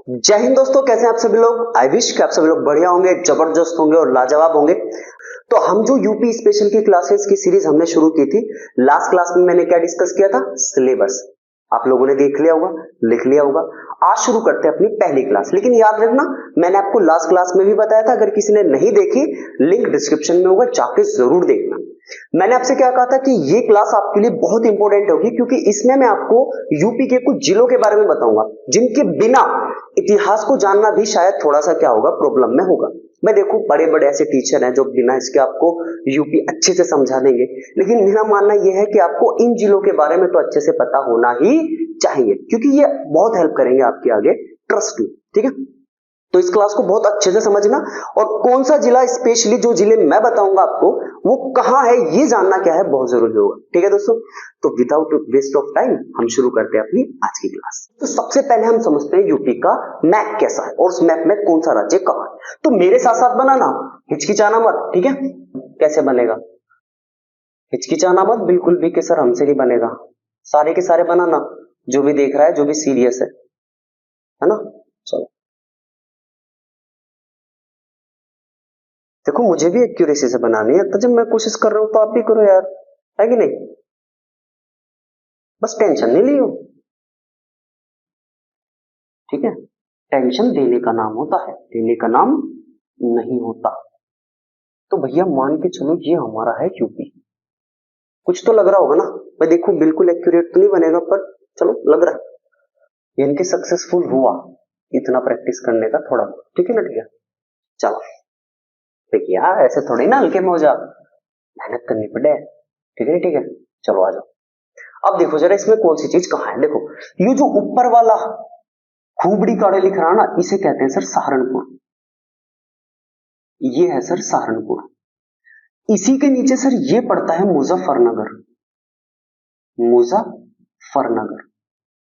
जय हिंद दोस्तों, कैसे हैं आप सभी लोग। आई विश कि आप सभी लोग बढ़िया होंगे, जबरदस्त होंगे और लाजवाब होंगे। तो हम जो यूपी स्पेशल की क्लासेस की सीरीज हमने शुरू की थी, लास्ट क्लास में मैंने क्या डिस्कस किया था, सिलेबस। आप लोगों ने देख लिया होगा, लिख लिया होगा। आज शुरू करते हैं अपनी पहली क्लास। लेकिन याद रखना, मैंने आपको लास्ट क्लास में भी बताया था, अगर किसी ने नहीं देखी, लिंक डिस्क्रिप्शन में होगा, जाके जरूर देखना। मैंने आपसे क्या कहा था कि ये क्लास आपके लिए बहुत इंपॉर्टेंट होगी, क्योंकि इसमें मैं आपको यूपी के कुछ जिलों के बारे में बताऊंगा जिनके बिना इतिहास को जानना भी शायद थोड़ा सा क्या होगा, प्रॉब्लम में होगा। मैं देखूं, बड़े बड़े ऐसे टीचर हैं जो बिना इसके आपको यूपी अच्छे से समझा देंगे, लेकिन मेरा मानना यह है कि आपको इन जिलों के बारे में तो अच्छे से पता होना ही चाहिए, क्योंकि ये बहुत हेल्प करेंगे आपके आगे, ट्रस्ट में। ठीक है, तो इस क्लास को बहुत अच्छे से समझना, और कौन सा जिला स्पेशली, जो जिले मैं बताऊंगा आपको वो कहां है, ये जानना क्या है, बहुत जरूरी होगा। ठीक है दोस्तों, तो विदाउट वेस्ट ऑफ टाइम हम शुरू करते हैं अपनी आज की क्लास। तो सबसे पहले हम समझते हैं यूपी का मैप कैसा है और उस मैप में कौन सा राज्य कहां है। तो मेरे साथ साथ बनाना, हिचकिचाना मत। ठीक है, कैसे बनेगा, हिचकिचाना मत बिल्कुल भी कि सर हमसे नहीं बनेगा। सारे के सारे बनाना, जो भी देख रहा है, जो भी सीरियस है ना। चलो देखो, मुझे भी एक्यूरेसी से बनानी है, तो जब मैं कोशिश कर रहा हूं तो आप भी करो यार, है कि नहीं। बस टेंशन नहीं लियो, ठीक है। टेंशन देने का नाम होता है, देने का नाम नहीं होता। तो भैया मान के चलो, ये हमारा है यूपी। कुछ तो लग रहा होगा ना। मैं देखूं, बिल्कुल एक्यूरेट तो नहीं बनेगा, पर चलो लग रहा है, यानी कि सक्सेसफुल हुआ इतना प्रैक्टिस करने का थोड़ा बहुत। ठीक है ना, ठीक है। चलो देखिए यार, ऐसे थोड़ी ना हल्के में हो जा, मेहनत करनी पड़े। ठीक है, ठीक है। चलो आ जाओ। अब देखो जरा, इसमें कौन सी चीज कहां है। देखो, ये जो ऊपर वाला खूबड़ी काड़े लिख रहा है ना, इसे कहते हैं सर सहारनपुर। ये है सर सहारनपुर। इसी के नीचे सर ये पड़ता है मुजफ्फरनगर। मुजफ्फरनगर।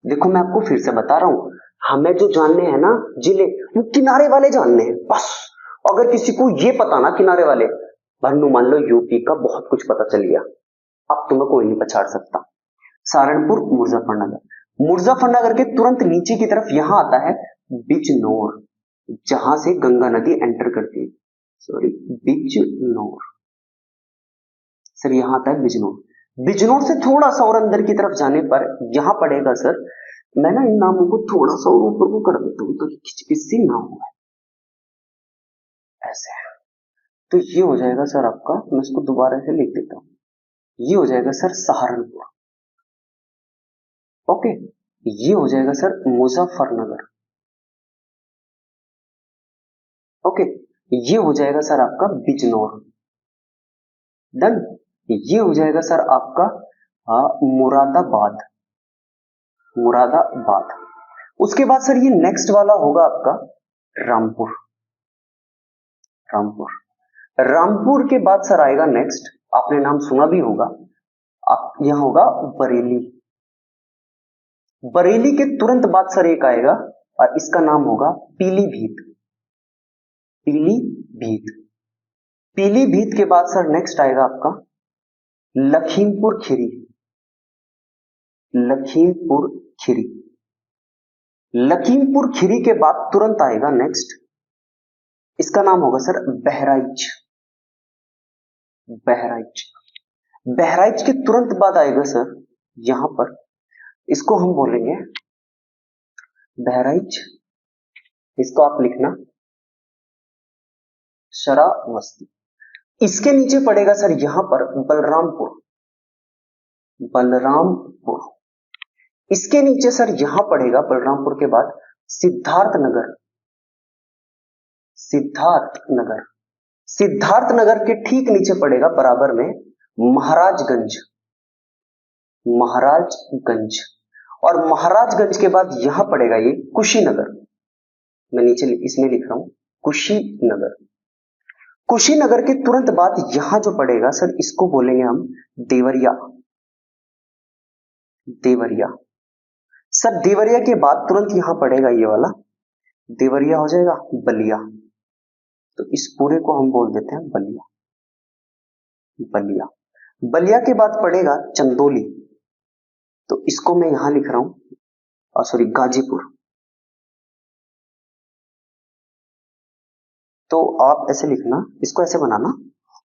देखो मैं आपको फिर से बता रहा हूं, हमें जो जानने हैं ना जिले, वो किनारे वाले जानने हैं बस। अगर किसी को ये पता ना किनारे वाले, भन्नू मान लो यूपी का बहुत कुछ पता चल गया, अब तुम्हें कोई नहीं पछाड़ सकता। सहारनपुर, मुजफ्फरनगर। मुजफ्फरनगर के तुरंत नीचे की तरफ यहां आता है बिजनौर, जहां से गंगा नदी एंटर करती है। सॉरी, बिजनौर। सर यहां आता है बिजनौर। बिजनौर से थोड़ा सा और अंदर की तरफ जाने पर यहां पड़ेगा सर, मैं ना इन नामों को थोड़ा सा और ऊपर को कर देता हूं तो खिचपिसी ना हो, ऐसे। तो ये हो जाएगा सर आपका, मैं इसको दोबारा से लिख देता हूं, ये हो जाएगा सर सहारनपुर। ओके, ये हो जाएगा सर मुजफ्फरनगर। ओके, ये हो जाएगा सर आपका बिजनौर। डन। ये हो जाएगा सर आपका मुरादाबाद। मुरादाबाद। उसके बाद सर ये नेक्स्ट वाला होगा आपका रामपुर। रामपुर। रामपुर के बाद सर आएगा नेक्स्ट, आपने नाम सुना भी होगा, आप यहां होगा बरेली। बरेली के तुरंत बाद सर एक आएगा, और इसका नाम होगा पीलीभीत। पीलीभीत। पीलीभीत के बाद सर नेक्स्ट आएगा आपका लखीमपुर खीरी। लखीमपुर खीरी। लखीमपुर खीरी के बाद तुरंत आएगा नेक्स्ट, इसका नाम होगा सर बहराइच। बहराइच। बहराइच के तुरंत बाद आएगा सर यहां पर, इसको हम बोलेंगे बहराइच, इसको आप लिखना शरावस्ती। इसके नीचे पड़ेगा सर यहां पर बलरामपुर। बलरामपुर। इसके नीचे सर यहां पड़ेगा बलरामपुर के बाद सिद्धार्थनगर। सिद्धार्थनगर। सिद्धार्थनगर के ठीक नीचे पड़ेगा बराबर में महाराजगंज। महाराजगंज। और महाराजगंज के बाद यहां पड़ेगा ये कुशीनगर। मैं नीचे इसमें लिख रहा हूं कुशीनगर। कुशीनगर के तुरंत बाद यहां जो पड़ेगा सर, इसको बोलेंगे हम देवरिया। देवरिया। सर देवरिया के बाद तुरंत यहां पड़ेगा ये वाला, देवरिया हो जाएगा बलिया। तो इस पूरे को हम बोल देते हैं बलिया। बलिया। बलिया के बाद पड़ेगा चंदौली, तो इसको मैं यहां लिख रहा हूं, सॉरी गाजीपुर। तो आप ऐसे लिखना, इसको ऐसे बनाना,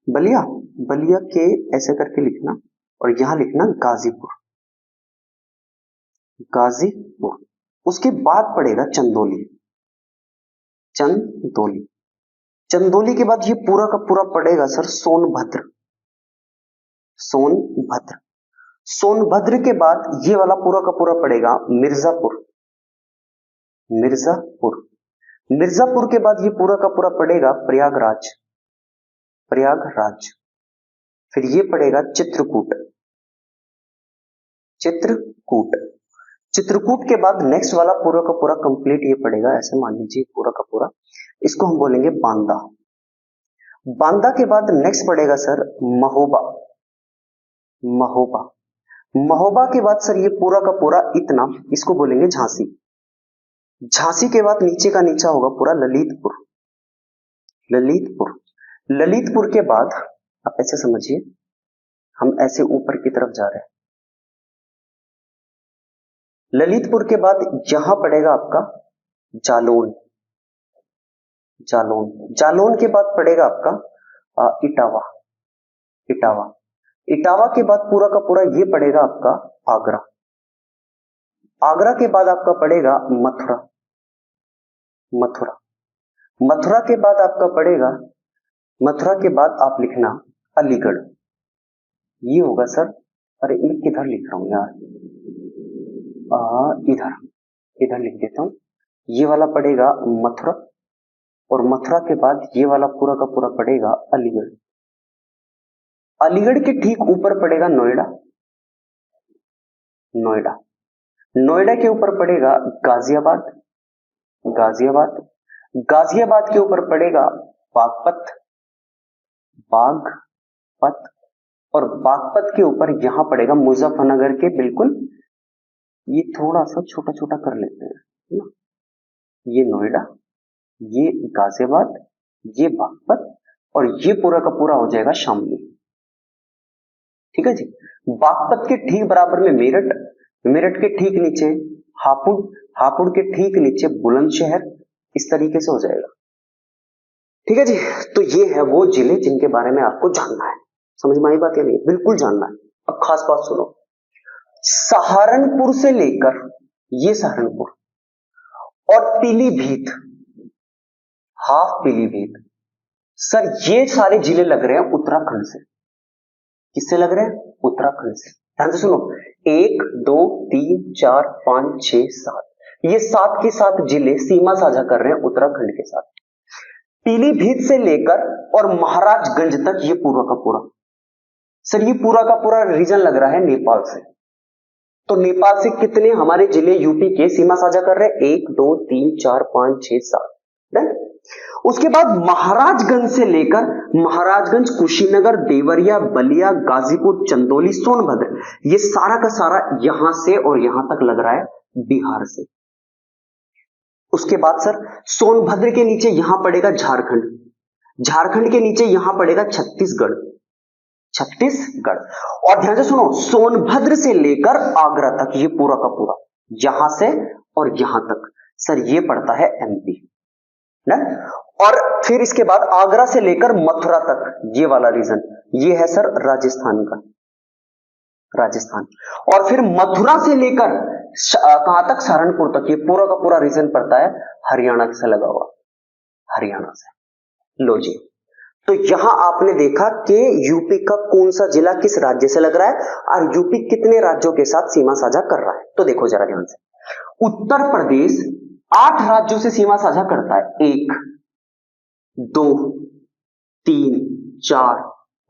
बलिया, बलिया के ऐसे करके लिखना और यहां लिखना गाजीपुर, गाजीपुर। उसके बाद पड़ेगा चंदौली, चंदौली। चंदौली के बाद ये पूरा का पूरा पड़ेगा सर सोनभद्र, सोनभद्र। सोनभद्र के बाद ये वाला पूरा का पूरा पड़ेगा मिर्जापुर, मिर्जापुर। मिर्जापुर के बाद ये पूरा का पूरा पड़ेगा प्रयागराज, प्रयागराज। फिर ये पड़ेगा चित्रकूट, चित्रकूट। चित्रकूट के बाद नेक्स्ट वाला पूरा का पूरा कंप्लीट ये पड़ेगा, ऐसे मान लीजिए पूरा का पूरा, इसको हम बोलेंगे बांदा। बांदा के बाद नेक्स्ट पड़ेगा सर महोबा, महोबा। महोबा के बाद सर ये पूरा का पूरा इतना, इसको बोलेंगे झांसी। झांसी के बाद नीचे का नीचा होगा पूरा ललितपुर, ललितपुर। ललितपुर के बाद आप ऐसे समझिए, हम ऐसे ऊपर की तरफ जा रहे हैं। ललितपुर के बाद यहां पड़ेगा आपका जालौन, जालौन। जालौन के बाद पड़ेगा आपका इटावा, इटावा। इटावा के बाद पूरा का पूरा ये पड़ेगा आपका आगरा। आगरा के बाद आपका पड़ेगा मथुरा, मथुरा। मथुरा के बाद आपका पड़ेगा, मथुरा के बाद आप लिखना अलीगढ़। ये होगा सर, अरे मैं किधर लिख रहा हूं यार, इधर, इधर लिख देता हूं। ये वाला पड़ेगा मथुरा और मथुरा के बाद ये वाला पूरा का पूरा पड़ेगा अलीगढ़। अलीगढ़ के ठीक ऊपर पड़ेगा नोएडा, नोएडा। नोएडा के ऊपर पड़ेगा गाजियाबाद, गाजियाबाद। गाजियाबाद के ऊपर पड़ेगा बागपत, बागपत। और बागपत के ऊपर यहां पड़ेगा मुजफ्फरनगर के बिल्कुल, ये थोड़ा सा छोटा छोटा कर लेते हैं ना, ये नोएडा, ये गाजियाबाद, ये बागपत और ये पूरा का पूरा हो जाएगा शामली। ठीक है जी। बागपत के ठीक बराबर में मेरठ, मेरठ के ठीक नीचे हापुड़, हापुड़ के ठीक नीचे बुलंदशहर। इस तरीके से हो जाएगा। ठीक है जी। तो ये है वो जिले जिनके बारे में आपको जानना है। समझ में आई बात या नहीं? बिल्कुल जानना है। अब खास बात सुनो, सहारनपुर से लेकर, ये सहारनपुर और पीलीभीत, हाफ पीलीभीत, सर ये सारे जिले लग रहे हैं उत्तराखंड से। किससे लग रहे हैं? उत्तराखंड से। ध्यान से सुनो, 1 2 3 4 5 6 7, ये 7 के 7 जिले सीमा साझा कर रहे हैं उत्तराखंड के साथ। पीलीभीत से लेकर और महाराजगंज तक ये पूरा का पूरा, सर ये पूरा का पूरा रीजन लग रहा है नेपाल से। तो नेपाल से कितने हमारे जिले यूपी के सीमा साझा कर रहे हैं? 1 2 3 4 5 6 7। उसके बाद महाराजगंज से लेकर महाराजगंज, कुशीनगर, देवरिया, बलिया, गाजीपुर, चंदौली, सोनभद्र, ये सारा का सारा यहां से और यहां तक लग रहा है बिहार से। उसके बाद सर सोनभद्र के नीचे यहां पड़ेगा झारखंड, झारखंड के नीचे यहां पड़ेगा छत्तीसगढ़, छत्तीसगढ़। और ध्यान से सुनो, सोनभद्र से लेकर आगरा तक ये पूरा का पूरा, यहां से और यहां तक सर ये पड़ता है एमपी ना। और फिर इसके बाद आगरा से लेकर मथुरा तक ये वाला रीजन, ये है सर राजस्थान का, राजस्थान। और फिर मथुरा से लेकर कहां तक? सहारनपुर तक, ये पूरा का पूरा रीजन पड़ता है हरियाणा से लगा हुआ, हरियाणा से। लो जी, तो यहां आपने देखा कि यूपी का कौन सा जिला किस राज्य से लग रहा है और यूपी कितने राज्यों के साथ सीमा साझा कर रहा है। तो देखो जरा ध्यान से, उत्तर प्रदेश 8 राज्यों से सीमा साझा करता है। 1 2 3 4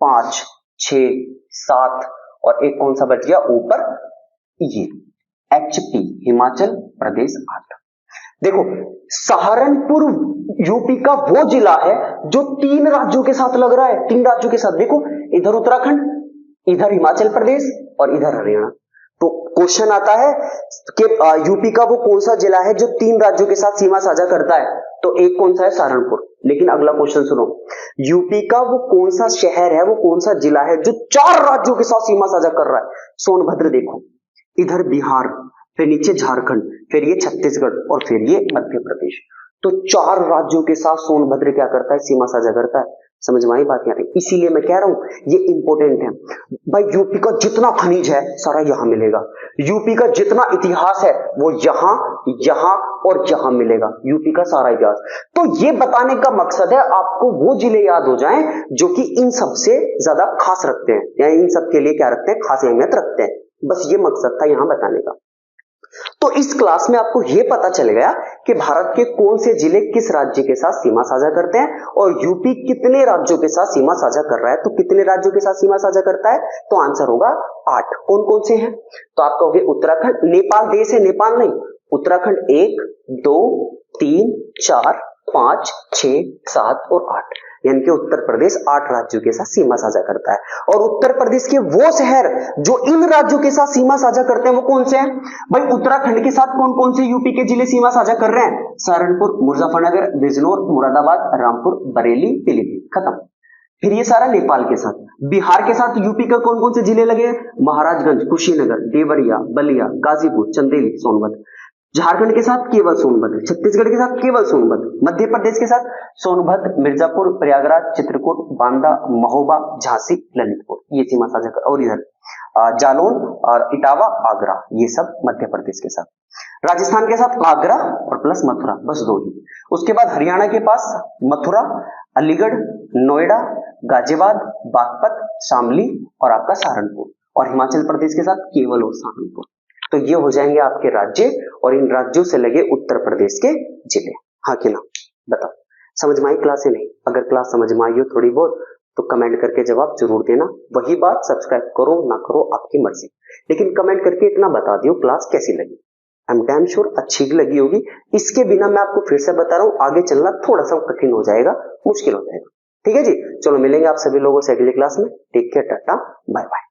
5 6 7 और एक कौन सा बच गया ऊपर? ये HP, हिमाचल प्रदेश 8। देखो सहारनपुर यूपी का वो जिला है जो 3 राज्यों के साथ लग रहा है, 3 राज्यों के साथ। देखो इधर उत्तराखंड, इधर हिमाचल प्रदेश और इधर हरियाणा। तो क्वेश्चन आता है कि यूपी का वो कौन सा जिला है जो 3 राज्यों के साथ सीमा साझा करता है? तो एक कौन सा है? सहारनपुर। लेकिन अगला क्वेश्चन सुनो, यूपी का वो कौन सा शहर है, वो कौन सा जिला है जो 4 राज्यों के साथ सीमा साझा कर रहा है? सोनभद्र। देखो इधर बिहार, फिर नीचे झारखंड, फिर ये छत्तीसगढ़ और फिर ये मध्य प्रदेश। तो 4 राज्यों के साथ सोनभद्र क्या करता है, सीमा साझा करता है। समझ में आई बात यहाँ पे? इसीलिए मैं कह रहा हूं ये इंपॉर्टेंट है भाई। यूपी का जितना खनिज है सारा यहां मिलेगा, यूपी का जितना इतिहास है वो यहां और यहां मिलेगा, यूपी का सारा इतिहास। तो ये बताने का मकसद है आपको वो जिले याद हो जाएं जो कि इन सब से ज्यादा खास रखते हैं, या इन सब के लिए क्या रखते हैं, खास अहमियत रखते हैं। बस ये मकसद था यहां बताने का। तो इस क्लास में आपको यह पता चल गया कि भारत के कौन से जिले किस राज्य के साथ सीमा साझा करते हैं, और यूपी कितने राज्यों के साथ सीमा साझा कर रहा है। तो कितने राज्यों के साथ सीमा साझा करता है, तो आंसर होगा 8। कौन कौन से हैं, तो आप कहोगे उत्तराखंड, नेपाल देश है, नेपाल नहीं, उत्तराखंड 1 2 3 4 5 6 7 और 8, यानी कि उत्तर प्रदेश 8 राज्यों के साथ सीमा साझा करता है। और उत्तर प्रदेश के वो शहर जो इन राज्यों के साथ सीमा साझा करते हैं वो कौन से हैं भाई? उत्तराखंड के साथ कौन कौन से यूपी के जिले सीमा साझा कर रहे हैं? सहारनपुर, मुजफ्फरनगर, बिजनौर, मुरादाबाद, रामपुर, बरेली, पीलीभीत, खत्म। फिर ये सारा नेपाल के साथ। बिहार के साथ यूपी का कौन कौन से जिले लगे? महाराजगंज, कुशीनगर, देवरिया, बलिया, गाजीपुर, चंदेली, सोनभद्र। झारखंड के साथ केवल सोनभद्र, छत्तीसगढ़ के साथ केवल सोनभद्र, मध्य प्रदेश के साथ सोनभद्र, मिर्जापुर, प्रयागराज, चित्रकूट, बांदा, महोबा, झांसी, ललितपुर, ये सीमा साझा कर। और इधर जालौन और इटावा, आगरा, ये सब मध्य प्रदेश के साथ। राजस्थान के साथ आगरा और प्लस मथुरा, बस 2 ही। उसके बाद हरियाणा के पास मथुरा, अलीगढ़, नोएडा, गाजियाबाद, बागपत, शामली और आपका सहारनपुर। और हिमाचल प्रदेश के साथ केवल और सहारनपुर। तो ये हो जाएंगे आपके राज्य, और इन राज्यों से लगे उत्तर प्रदेश के जिले। हाँ कि ना, बताओ समझ में आई क्लास है? नहीं, अगर क्लास समझ में आई हो थोड़ी बहुत तो कमेंट करके जवाब जरूर देना। वही बात, सब्सक्राइब करो ना करो आपकी मर्जी, लेकिन कमेंट करके इतना बता दियो क्लास कैसी लगी। आई एम डैम श्योर अच्छी लगी होगी। इसके बिना मैं आपको फिर से बता रहा हूं, आगे चलना थोड़ा सा कठिन हो जाएगा, मुश्किल हो जाएगा। ठीक है जी, चलो मिलेंगे आप सभी लोगों से अगली क्लास में। Take care, tata, bye bye.